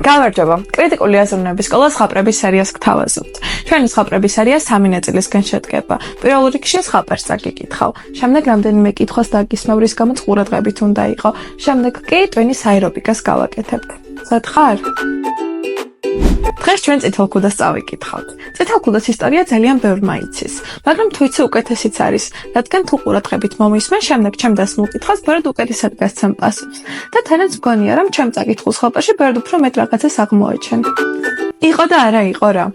გამარჯობა. კრიტიკული აზროვნების სკოლა ზღაპრების სერიას გთავაზობთ. ჩვენი ზღაპრების სერია 3 ნაწილისგან შედგება. პირველ რიგში ზღაპერს წაგიკითხავ. შემდეგ რამდენიმე კითხვას დაგისმევ, რის გამოც ყურადღებით უნდა იყო. შემდეგ კი ტვინის აერობიკას გავაკეთებთ. სად ხარ? დღეს ჩვენ წითელ ქუდას წავიკითხავთ. წითელ ქუდის ისტორია ძალიან ბევრმა იცის, მაგრამ თუ იცი უკეთესიც არის, რადგან თუ ყურადღებით მომისმენ, შემდეგ ჩემ დასმულ კითხვას ბევრად უკეთესად გასცემ პასუხს და თანაც მგონია, რომ ჩემ წაკითხულ ზღაპარში ბევრად უფრო მეტ რაღაცას აღმოაჩენ. იყო და არა იყო რა.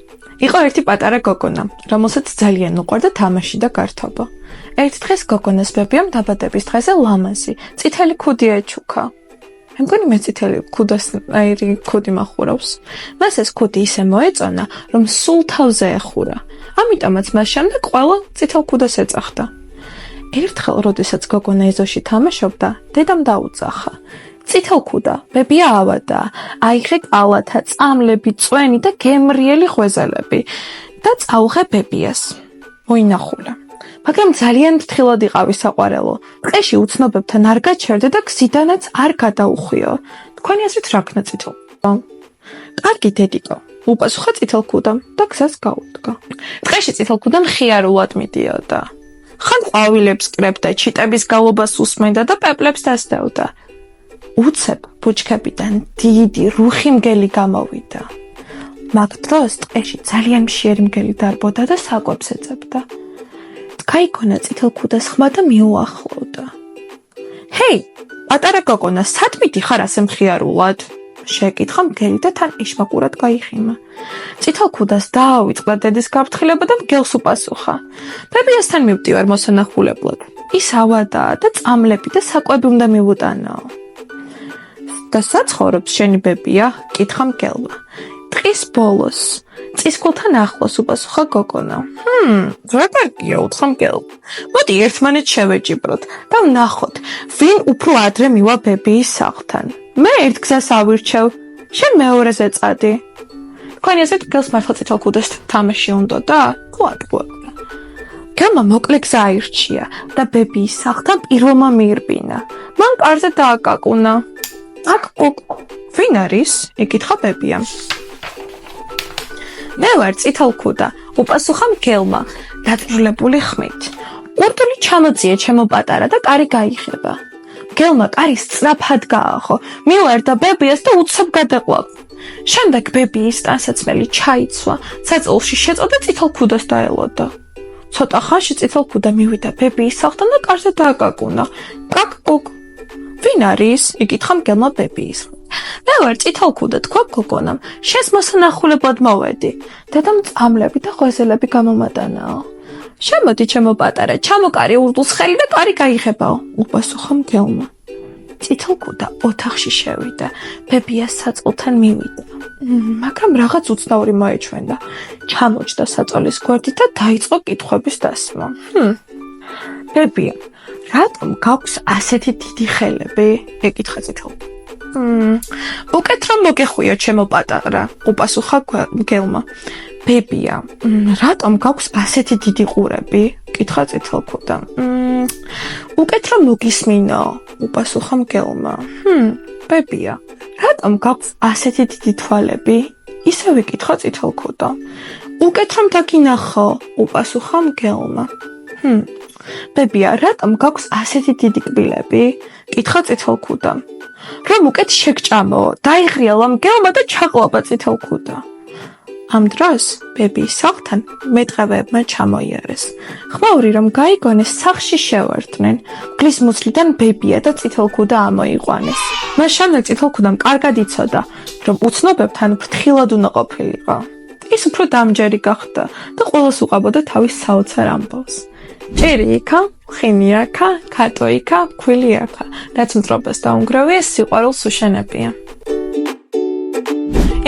იყო ერთი პატარა გოგონა, რომელსაც ძალიან უყვარდა თამაში და გართობა. ერთ დღეს გოგონას ბებიამ დაბადების დღეზე ლამაზი, წითელი ქუდი ეჩუქა. მე მგონი მე წითელი ქუდას აირი ქუდი მახურავს. მას ეს ქუდი ისე მოეწონა, რომ სულ თავზე ეხურა. ამიტომაც მას შემდეგ ყველა წითელ ქუდას ეწახდა. ერთხელ, როდესაც გოგონა ეზოში თამაშობდა, დედამ დაუძახა. წითელ ქუდა, ბებია ავადა, აიღე კალათა, წამლები, წვენი და გემრიელი ღვეზელები და წაუღე ბებიას. მოინახულა. მაგრამ ძალიან ფრთხილად იყავი საყვარელო. ტყეში უცნობებთან არ გაჩერდე და გზიდანაც არ გადაუხვიო. თქვენი აზრით რა ქნა წითელ ქუდამ? კარგი დედიკო, უპასუხა წითელ ქუდამ და გზას გაუდგა. ტყეში წითელ ქუდამ ხიარულად მიდიოდა. ხან ყვავილებს კრებდა, ჩიტების გალობას უსმენდა და პეპლებს დასდევდა. უცებ ბუჩქებიდან დიდი რუხი მგელი გამოვიდა. მაგ დროს ტყეში ძალიან მშიერი მგელი დარბოდა და საკვებს ეძებდა. გაიგონა წითელ ქუდას ხმა და მიუახლოვდა. ჰეი, პატარა გოგონა, სად მიდიხარ ასე მხიარულად? შეკითხა მგელი და თან ეშმაკურად გაიხიმა. წითელ ქუდას დაავიწყდა დედის გაფრთხილება და მგელს უპასუხა. ბებიასთან მივდივარ მოსანახულებლად. ის ავადაა და წამლები და საკვები უნდა მივუტანაო. და საცხოვრობს შენი ბებია? კითხა მგელმა. ტყის ბოლოს, წისქვილთან ახლოს უპასუხა გოგონა. რა კარგია, უთხრა მგელმა. მოდი ერთმანეთს შევეჯიბროთ და ვნახოთ, ვინ უფრო ადრე მივა ბებიის სახლთან. მე ერთ გზას ავირჩევ, შენ მეორეზე წადი. თქვენი აზრით მგელს მართლა წითელ ქუდეს თამაში უნდოდა? ყუაკ. გელმა მოკლე გზა აირჩია და ბებიის სახლთან პირველმა მიირბინა. მან კარზე დააკაკუნა. აკ, ვინ არის? ეკითხა ბებიამ. მე ვარ წითელ ქუდა, უპასუხა მგელმა, დაწვრილებული ხმით. ყურტული ჩამოწია ჩემო პატარა და კარი გაიხება. მგელმა კარი სწრაფად გაახო, მივარდა ბებიას და უცებ გადაყვა. შემდეგ ბებიის ტანსაცმელი ჩაიცვა, საწოლში შეწოდა წითელ ქუდას დაელოდა. ცოტა ხანში წითელ ქუდა მივიდა ბებიის სახლთან და კარზე დააკაკუნა. კაკ. ვინ არის? იკითხა მგელმა ბებიის. მე ვარ წითელ ქუდა, თქვა გოგონამ, შენს მოსანახულებლად მოვედი. დედამ წამლები და ღვეზელები გამომატანაო. შემოდი ჩემო პატარა, ჩამოკარი ურდულს ხელი და კარი გაიღებაო, უპასუხა მგელმა. წითელ ქუდა ოთახში შევიდა, ბებიას საწოლთან მივიდა. მაგრამ რაღაც უცნაური მოეჩვენა. ჩამოჭდა საწოლის გვერდით და დაიწყო კითხვების დასმა. ბებია, რატომ გაქვს ასეთი დიდი ხელები? ეკითხა წითელ ქუდა. უკეთ რომ მოგეხვიო ჩემო პატარა, უპასუხა მგელმა. ბებია, რატომ გაქვს ასეთი დიდი ყურები? კითხა წითელ ქუდა. უკეთ რომ მოგისმინო, უპასუხა მგელმა. ბებია, რატომ გაქვს ასეთი დიდი თვალები? ისევ ეკითხა წითელ ქუდა. უკეთ რომ დაგინახო, უპასუხა მგელმა. ბებია, რატომ გაქვს ასეთი დიდი კბილები? კითხა წითელ ქუდა. რომ უკეთ შეგჭამო, დაიღრიალა მგელმა და ჩაყლაპა წითელ ქუდა. ამ დროს ბებიის სახლთან მეტყევეებმა ჩამოიარეს. ხმაური რომ გაიგონეს, სახლში შევარდნენ. მგლის მუცლიდან ბებია და წითელ ქუდა ამოიყვანეს. მას შემდეგ წითელ ქუდამ კარგად იცოდა, რომ უცნობებთან ფრთხილად უნდა ყოფილიყო. ის უფრო დამჯერი გახდა და ყველას უყაბოდა თავის საოცარ ამბავს. ჭირი იქა, ხინი აქა, ქატო იქა, ქვილი აქა. რაც მტრობას დაუნგრევია, სიყვარულს უშენებია.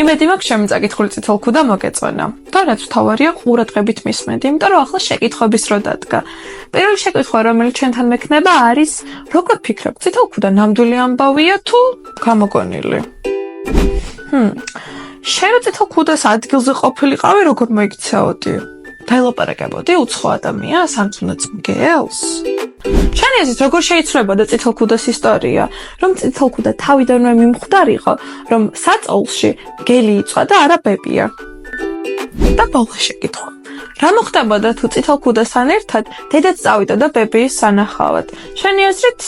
იმედი მაქვს ჩემი წაკითხული წითელ ქუდა მოგეწონა. და რაც მთავარია, ყურადღებით მისმენთ, იმიტომ რომ ახლა შეკითხების დრო დადგა. პირველი შეკითხვა, რომელიც ჩვენთან მექნება, არის, როგორ ფიქრობ, წითელ ქუდა ნამდვილი ამბავია თუ გამოგონილი? შენ წითელ ქუდას ადგილზე ყოფილიყავი, როგორ მოიქცეოდი? ველაპარაკებოდი უცხო ადამიანს, ან თუნდაც მგელს? შენი აზრით როგორ შეიცვლებოდა წითელქუდას ისტორია, რომ წითელქუდა თავიდანვე მიმხვდარიყო, რომ საწოლში გელი იწვა და არა ბებია? და ბოლოს შეკითხვა. რა მოხდებოდა თუ წითელქუდასთან ერთად დედაც წავიდოდა ბებიის სანახავად? შენი აზრით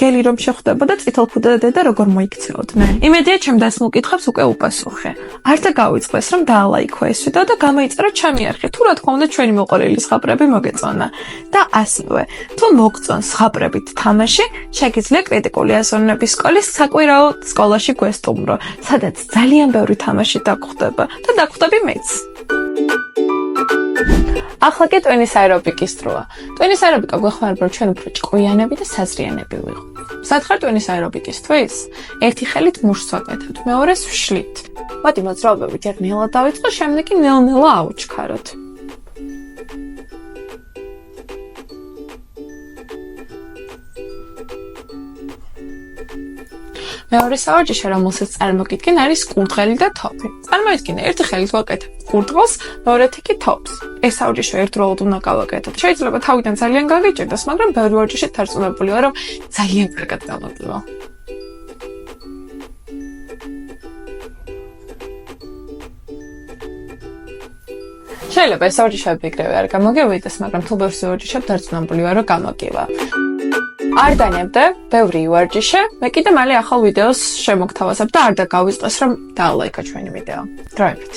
გელი რომ შეხვდებოდა წითელქუდა და დედა როგორ მოიქცეოდნენ? იმედია ჩემ დასმულ კითხვებს უკვე უპასუხე. არც გავიწყდეს რომ დაალაიქო ეს ვიდეო და გამოიწერო ჩემი არხი, თუ რა თქმა უნდა ჩვენი მოყოლილი ზღაპრები მოგეწონა. და ასევე, თუ მოგწონს ზღაპრებით თამაში, შეგიძლია კრიტიკული აზროვნების სკოლის საკვირაო სკოლაში გვესტუმრო, სადაც ძალიან ბევრი თამაში დაგხვდება და დაგხვდები მეც. ახლა კი ტვინის აერობიკის დროა. ტვინის აერობიკა გვეხმარება, რომ ჩვენ უფრო ჭკვიანები და საზრიანები ვიყო. სად ხარ ტვინის აერობიკისთვის? ერთი ხელით მუშს ვაკეთებთ, მეორეს ვშლით. მოდი მოძრაობებით ერთ ნელა დავიწყო, შემდეგ კი ნელ-ნელა ავუჩქაროთ. მეორე საوارჯიშე, რომელსაც წარმოგიდგენ, არის კურდღელი და თოფი. წარმოიდგინე, ერთი ხელით ვაკეთებ კურდღელს, მეორეთი კი თოფს. ეს საوارჯიშე ერთდროულად უნდა გავაკეთოთ. შეიძლება თავიდან ძალიან გაგიჭირდეს, მაგრამ ბევრი ვარჯიშით დარწმუნებული ვარ, რომ ძალიან კარგად გავაკეთო. შეიძლება ეს საوارჯიშეები ეგრევე არ გამოგივიდეს, მაგრამ თუ ბევრ საوارჯიშებ დარწმუნებული ვარ, რომ გამოგივა. არ დანებდე, ბევრი ვარჯიშე, მე კიდე მალე ახალ ვიდეოს შემოგთავაზებ და არ დაგავიწყდეს, რომ დაალაიქა ჩვენი ვიდეო. დროებით.